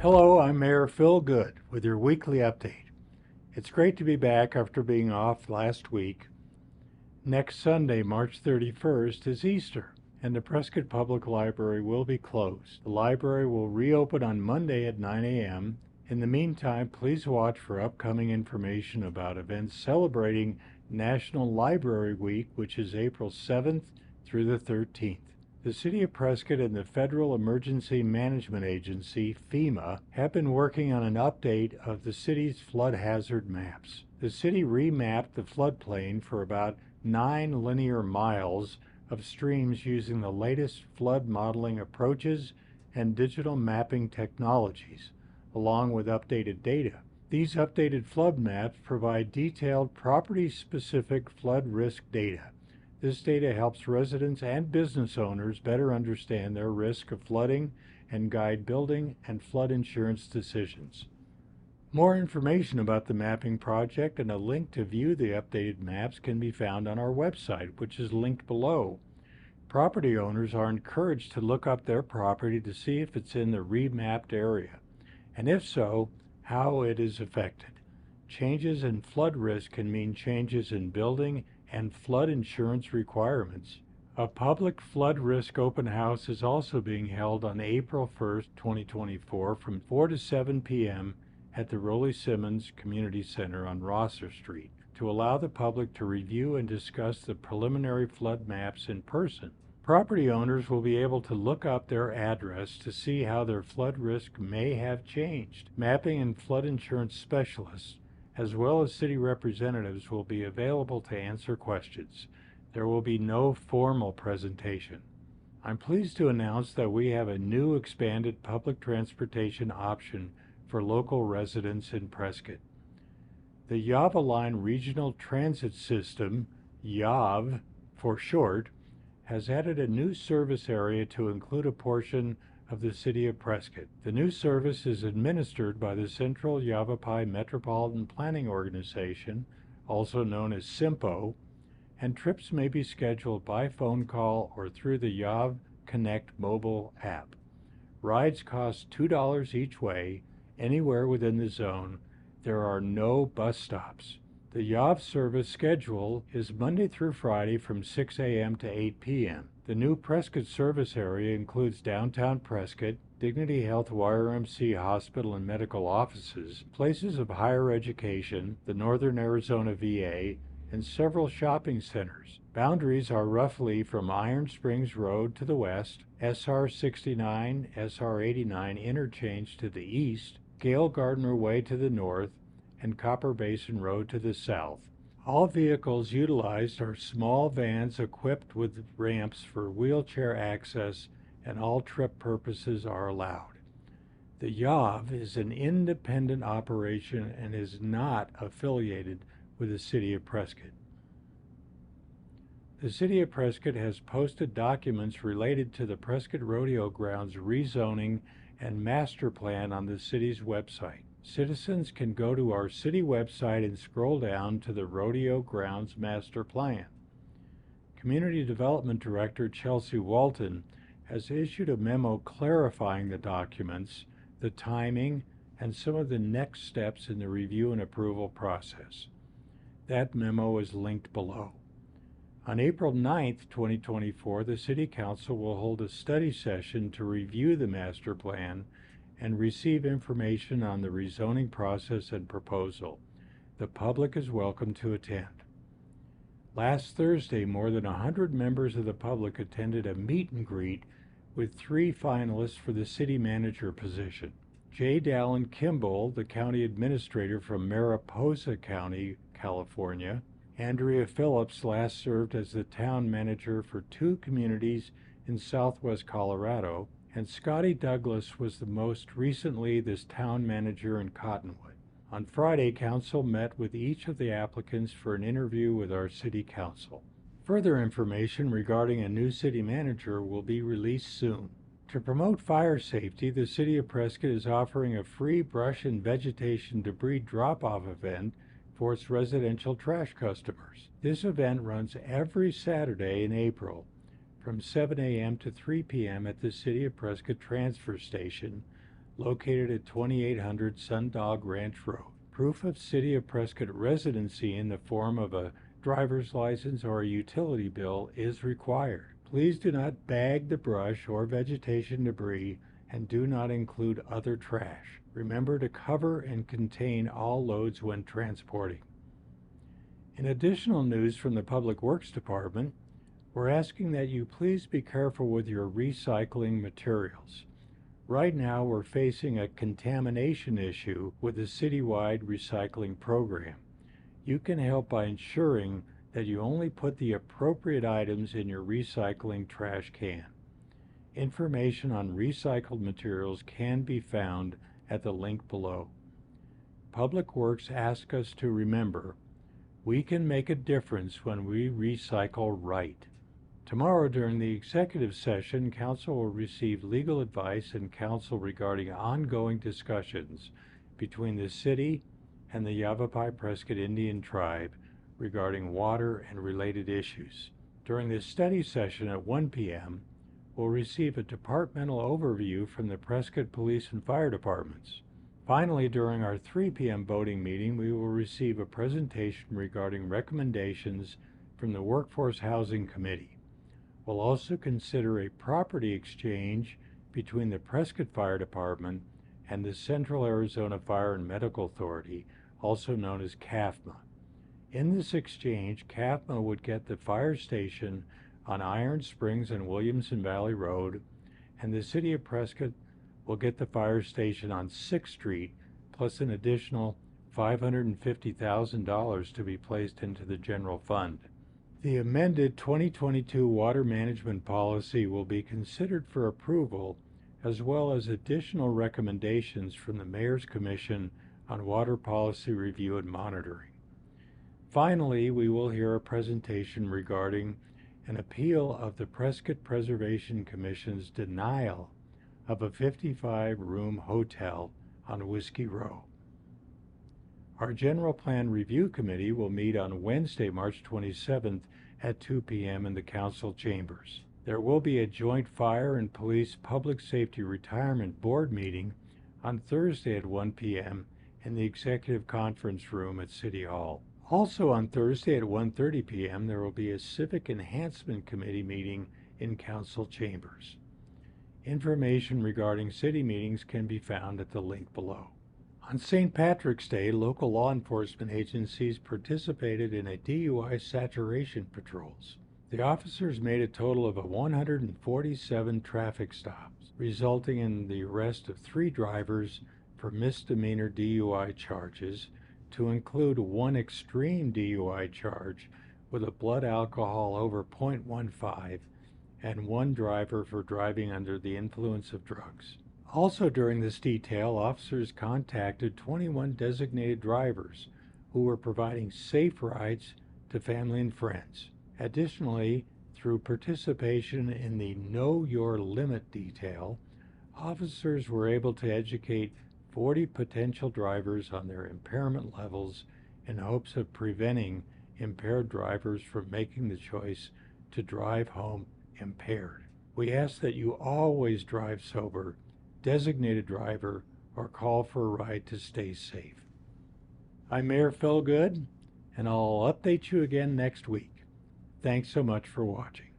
Hello, I'm Mayor Phil Good with your weekly update. It's great to be back after being off last week. Next Sunday, March 31st, is Easter, and the Prescott Public Library will be closed. The library will reopen on Monday at 9 a.m. In the meantime, please watch for upcoming information about events celebrating National Library Week, which is April 7th through the 13th. The City of Prescott and the Federal Emergency Management Agency, FEMA, have been working on an update of the city's flood hazard maps. The city remapped the floodplain for about 9 linear miles of streams using the latest flood modeling approaches and digital mapping technologies, along with updated data. These updated flood maps provide detailed property-specific flood risk data. This data helps residents and business owners better understand their risk of flooding and guide building and flood insurance decisions. More information about the mapping project and a link to view the updated maps can be found on our website, which is linked below. Property owners are encouraged to look up their property to see if it's in the remapped area, and if so, how it is affected. Changes in flood risk can mean changes in building and flood insurance requirements. A public flood risk open house is also being held on April 1st, 2024 from 4 to 7 p.m. at the Rollie Simmons Community Center on Rosser Street to allow the public to review and discuss the preliminary flood maps in person. Property owners will be able to look up their address to see how their flood risk may have changed. Mapping and flood insurance specialists, as well as city representatives, will be available to answer questions. There will be no formal presentation. I'm pleased to announce that we have a new expanded public transportation option for local residents in Prescott. The YavaLine Regional Transit System, YAV for short, has added a new service area to include a portion of the City of Prescott. The new service is administered by the Central Yavapai Metropolitan Planning Organization, also known as SIMPO, and trips may be scheduled by phone call or through the Yav Connect mobile app. Rides cost $2 each way, anywhere within the zone. There are no bus stops. The YAV service schedule is Monday through Friday from 6 a.m. to 8 p.m. The new Prescott service area includes downtown Prescott, Dignity Health YRMC Hospital and Medical Offices, places of higher education, the Northern Arizona VA, and several shopping centers. Boundaries are roughly from Iron Springs Road to the west, SR 69, SR 89 interchange to the east, Gale Gardner Way to the north, and Copper Basin Road to the south. All vehicles utilized are small vans equipped with ramps for wheelchair access, and all trip purposes are allowed. The YAV is an independent operation and is not affiliated with the City of Prescott. The City of Prescott has posted documents related to the Prescott Rodeo Grounds rezoning and master plan on the city's website. Citizens can go to our city website and scroll down to the Rodeo Grounds Master Plan. Community Development Director Chelsea Walton has issued a memo clarifying the documents, the timing, and some of the next steps in the review and approval process. That memo is linked below. On April 9th, 2024, the City Council will hold a study session to review the master plan and receive information on the rezoning process and proposal. The public is welcome to attend. Last Thursday, more than 100 members of the public attended a meet and greet with 3 finalists for the city manager position. J. Dallin Kimball, the county administrator from Mariposa County, California. Andrea Phillips last served as the town manager for 2 communities in southwest Colorado, and Scotty Douglas was the most recently this town manager in Cottonwood. On Friday, Council met with each of the applicants for an interview with our City Council. Further information regarding a new city manager will be released soon. To promote fire safety, the City of Prescott is offering a free brush and vegetation debris drop-off event for its residential trash customers. This event runs every Saturday in April from 7 a.m. to 3 p.m. at the City of Prescott Transfer Station, located at 2800 Sundog Ranch Road. Proof of City of Prescott residency in the form of a driver's license or a utility bill is required. Please do not bag the brush or vegetation debris and do not include other trash. Remember to cover and contain all loads when transporting. In additional news from the Public Works Department, we're asking that you please be careful with your recycling materials. Right now, we're facing a contamination issue with the citywide recycling program. You can help by ensuring that you only put the appropriate items in your recycling trash can. Information on recycled materials can be found at the link below. Public Works asks us to remember, we can make a difference when we recycle right. Tomorrow during the executive session, Council will receive legal advice and counsel regarding ongoing discussions between the City and the YavaLine Prescott Indian Tribe regarding water and related issues. During the study session at 1 p.m., we'll receive a departmental overview from the Prescott Police and Fire Departments. Finally, during our 3 p.m. voting meeting, we will receive a presentation regarding recommendations from the Workforce Housing Committee. We'll also consider a property exchange between the Prescott Fire Department and the Central Arizona Fire and Medical Authority, also known as CAFMA. In this exchange, CAFMA would get the fire station on Iron Springs and Williamson Valley Road, and the City of Prescott will get the fire station on 6th Street, plus an additional $550,000 to be placed into the general fund. The amended 2022 water management policy will be considered for approval, as well as additional recommendations from the Mayor's Commission on Water Policy Review and Monitoring. Finally, we will hear a presentation regarding an appeal of the Prescott Preservation Commission's denial of a 55-room hotel on Whiskey Row. Our General Plan Review Committee will meet on Wednesday, March 27th at 2 p.m. in the Council chambers. There will be a joint Fire and Police Public Safety Retirement Board meeting on Thursday at 1 p.m. in the Executive Conference Room at City Hall. Also on Thursday at 1:30 p.m. there will be a Civic Enhancement Committee meeting in Council chambers. Information regarding city meetings can be found at the link below. On St. Patrick's Day, local law enforcement agencies participated in a DUI saturation patrols. The officers made a total of 147 traffic stops, resulting in the arrest of 3 drivers for misdemeanor DUI charges, to include 1 extreme DUI charge with a blood alcohol over 0.15 and 1 driver for driving under the influence of drugs. Also during this detail, officers contacted 21 designated drivers who were providing safe rides to family and friends. Additionally, through participation in the Know Your Limit detail, officers were able to educate 40 potential drivers on their impairment levels in hopes of preventing impaired drivers from making the choice to drive home impaired. We ask that you always drive sober, designate a driver, or call for a ride to stay safe. I'm Mayor Phil Good, and I'll update you again next week. Thanks so much for watching.